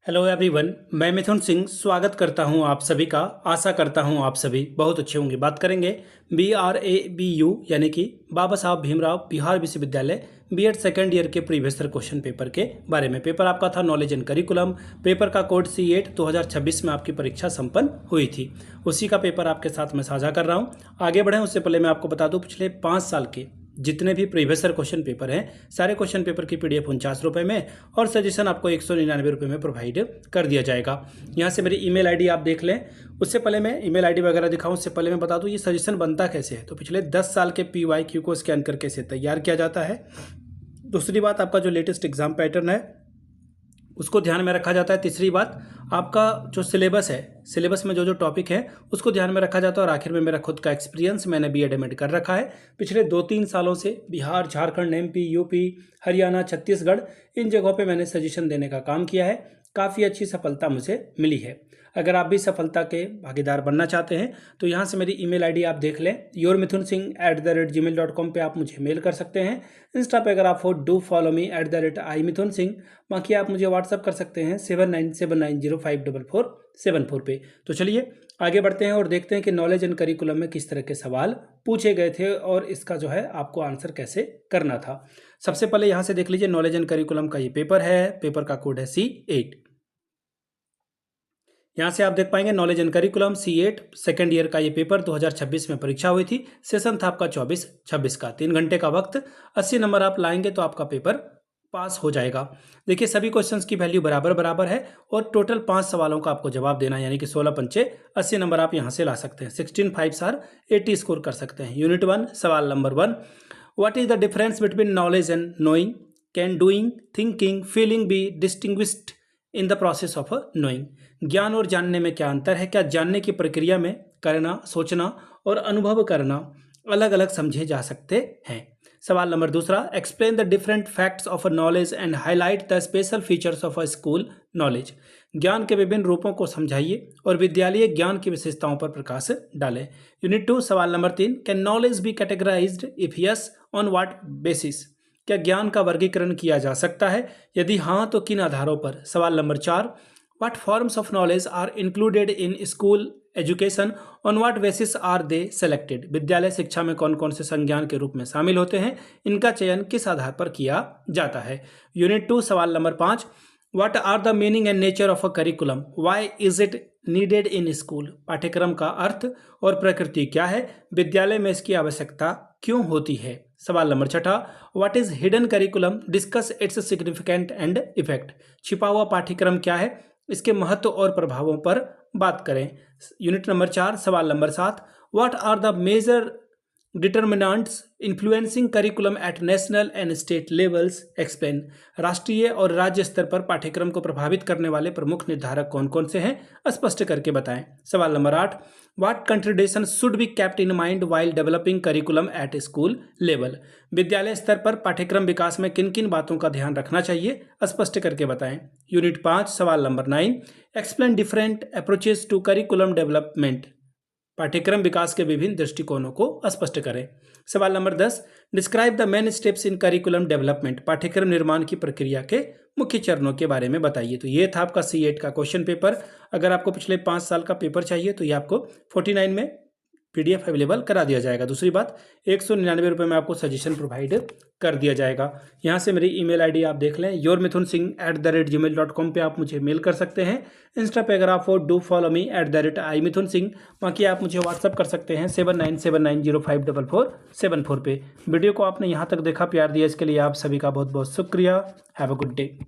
Hello everyone, मैं मिथुन सिंह स्वागत करता हूं आप सभी का। आशा करता हूं आप सभी बहुत अच्छे होंगे। बात करेंगे BRABU यानी कि बाबा साहब भीमराव बिहार विश्वविद्यालय बीएड सेकेंड ईयर के प्रीवियस ईयर क्वेश्चन पेपर के बारे में। पेपर आपका था नॉलेज एंड करिकुलम। पेपर का कोड C8 2026 में आपकी परीक्षा संपन्न हुई थी। उसी का पेपर आपके साथ मैं साझा कर रहा हूँ। आगे बढ़ें उससे पहले मैं आपको बता दूँ, पिछले 5 साल के जितने भी प्रीवियस ईयर क्वेश्चन पेपर हैं, सारे क्वेश्चन पेपर की PDF 49 रुपये में और सजेशन आपको 199 रुपये में प्रोवाइड कर दिया जाएगा। यहाँ से मेरी ईमेल आईडी आप देख लें। उससे पहले मैं ईमेल आईडी वगैरह दिखाऊं, उससे पहले मैं बता दूं ये सजेशन बनता कैसे है। तो पिछले 10 साल के PYQ को स्कैन करके इसे तैयार किया जाता है। दूसरी बात, आपका जो लेटेस्ट एग्जाम पैटर्न है उसको ध्यान में रखा जाता है। तीसरी बात, आपका जो सिलेबस है, सिलेबस में जो जो टॉपिक है उसको ध्यान में रखा जाता है। और आखिर में मेरा खुद का एक्सपीरियंस, मैंने BEd MAd कर रखा है। पिछले 2-3 सालों से बिहार, झारखंड, MP, UP, हरियाणा, छत्तीसगढ़, इन जगहों पे मैंने सजेशन देने का काम किया है। काफ़ी अच्छी सफलता मुझे मिली है। अगर आप भी सफलता के भागीदार बनना चाहते हैं तो यहाँ से मेरी ईमेल आईडी आप देख लें। yourmithunsingh@gmail.com पे आप मुझे मेल कर सकते हैं। इंस्टा पे अगर आप हो डू फॉलो मी @imithunsingh। बाकी आप मुझे व्हाट्सअप कर सकते हैं 7979054474 पे। तो चलिए आगे बढ़ते हैं और देखते हैं कि नॉलेज एंड करिकुलम में किस तरह के सवाल पूछे गए थे और इसका जो है आपको आंसर कैसे करना था। सबसे पहले यहाँ से देख लीजिए, नॉलेज एंड करिकुलम का ये पेपर है। पेपर का कोड है C8। यहाँ से आप देख पाएंगे knowledge and curriculum C8 second year का ये पेपर 2026 में परीक्षा हुई थी। सेशन था आपका 24-26 का। 3 घंटे का वक्त, 80 नंबर आप लाएंगे तो आपका पेपर पास हो जाएगा। देखिए सभी क्वेश्चंस की वैल्यू बराबर है और टोटल 5 सवालों का आपको जवाब देना है, यानी कि 16 पंचे 80 नंबर आप यहाँ से ला सकते हैं। 16 5 आर 80 स्कोर कर सकते हैं। यूनिट 1 सवाल number 1, what is the difference between knowledge and knowing? Can doing, thinking, feeling be distinguished in the process of knowing? ज्ञान और जानने में क्या अंतर है? क्या जानने की प्रक्रिया में करना, सोचना और अनुभव करना अलग अलग समझे जा सकते हैं? सवाल number 2, explain the different facts of a knowledge and highlight the special features of a school knowledge. ज्ञान के विभिन्न रूपों को समझाइए और विद्यालय ज्ञान की विशेषताओं पर प्रकाश डालें। यूनिट 2 सवाल number 3, can knowledge be categorised? If yes, on what basis? क्या ज्ञान का वर्गीकरण किया जा सकता है? यदि हाँ तो किन आधारों पर? सवाल number 4, what forms of knowledge are included in school education? On what basis are they selected? विद्यालय शिक्षा में कौन कौन से संज्ञान के रूप में शामिल होते हैं? इनका चयन किस आधार पर किया जाता है? यूनिट 2 सवाल number 5, what are the meaning and nature of a curriculum? Why is it needed in school? पाठ्यक्रम का अर्थ और प्रकृति क्या है? विद्यालय में इसकी आवश्यकता क्यों होती है? सवाल number 6, what is hidden curriculum? Discuss it's significant and effect. छिपा हुआ पाठ्यक्रम क्या है? इसके महत्व और प्रभावों पर बात करें। यूनिट नंबर 4 सवाल number 7, what are the major determinants influencing curriculum at national and state levels? Explain. राष्ट्रीय और राज्य स्तर पर पाठ्यक्रम को प्रभावित करने वाले प्रमुख निर्धारक कौन कौन से हैं? स्पष्ट करके बताएं। सवाल number 8, what consideration should be kept in mind while developing curriculum at school level? विद्यालय स्तर पर पाठ्यक्रम विकास में किन किन बातों का ध्यान रखना चाहिए? स्पष्ट करके बताएं। यूनिट 5 सवाल number 9, explain different approaches to curriculum development. पाठ्यक्रम विकास के विभिन्न दृष्टिकोणों को स्पष्ट करें। सवाल number 10, describe the main steps in curriculum development. पाठ्यक्रम निर्माण की प्रक्रिया के मुख्य चरणों के बारे में बताइए। तो ये था आपका C8 का क्वेश्चन पेपर। अगर आपको पिछले 5 साल का पेपर चाहिए तो ये आपको 49 में PDF अवेलेबल करा दिया जाएगा। दूसरी बात, 199 रुपये में आपको सजेशन प्रोवाइड कर दिया जाएगा। यहाँ से मेरी ईमेल आईडी आप देख लें, yourmithunsingh@gmail.com पे आप मुझे मेल कर सकते हैं। इंस्टा पे अगर आप हो डू फॉलो मी @imithunsingh। बाकी आप मुझे व्हाट्सअप कर सकते हैं 7979054474 पे। वीडियो को आपने यहाँ तक देखा, प्यार दिया, इसके लिए आप सभी का बहुत बहुत शुक्रिया। Have a good day.